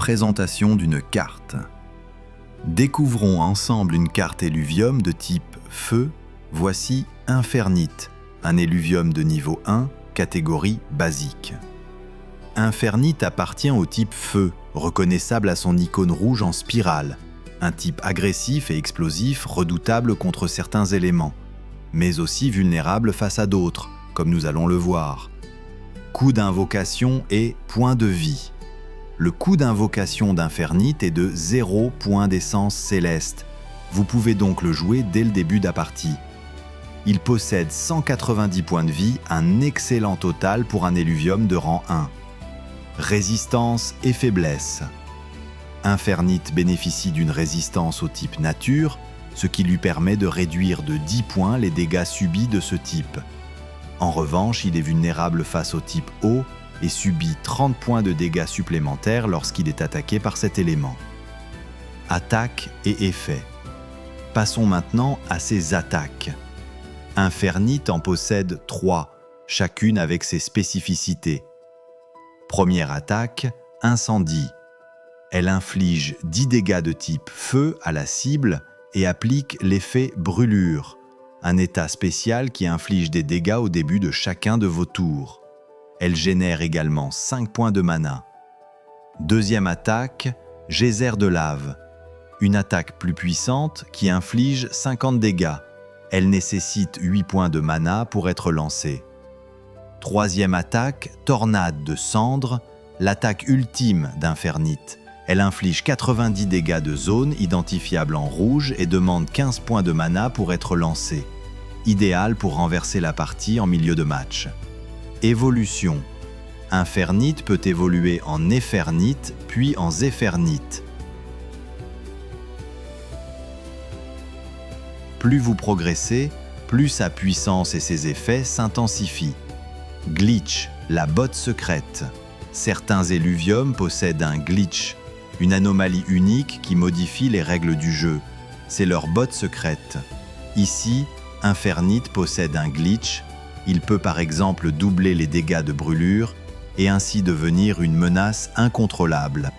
Présentation d'une carte. Découvrons ensemble une carte éluvium de type feu. Voici Infernite, un éluvium de niveau 1, catégorie basique. Infernite appartient au type feu, reconnaissable à son icône rouge en spirale, un type agressif et explosif redoutable contre certains éléments, mais aussi vulnérable face à d'autres, comme nous allons le voir. Coût d'invocation et point de vie. Le coût d'invocation d'Infernite est de 0 point d'essence céleste. Vous pouvez donc le jouer dès le début de la partie. Il possède 190 points de vie, un excellent total pour un éluvium de rang 1. Résistance et faiblesse. Infernite bénéficie d'une résistance au type nature, ce qui lui permet de réduire de 10 points les dégâts subis de ce type. En revanche, il est vulnérable face au type eau et subit 30 points de dégâts supplémentaires lorsqu'il est attaqué par cet élément. Attaque et effet. Passons maintenant à ses attaques. Infernite en possède 3, chacune avec ses spécificités. Première attaque, incendie. Elle inflige 10 dégâts de type feu à la cible et applique l'effet brûlure, un état spécial qui inflige des dégâts au début de chacun de vos tours. Elle génère également 5 points de mana. Deuxième attaque, geyser de lave. Une attaque plus puissante qui inflige 50 dégâts. Elle nécessite 8 points de mana pour être lancée. Troisième attaque, tornade de cendres, l'attaque ultime d'Infernite. Elle inflige 90 dégâts de zone identifiable en rouge et demande 15 points de mana pour être lancée. Idéal pour renverser la partie en milieu de match. Évolution. Infernite peut évoluer en Éphernite, puis en Zéphernite. Plus vous progressez, plus sa puissance et ses effets s'intensifient. Glitch, la botte secrète. Certains éluviums possèdent un glitch, une anomalie unique qui modifie les règles du jeu. C'est leur botte secrète. Ici, Infernite possède un glitch. Il peut par exemple doubler les dégâts de brûlure et ainsi devenir une menace incontrôlable.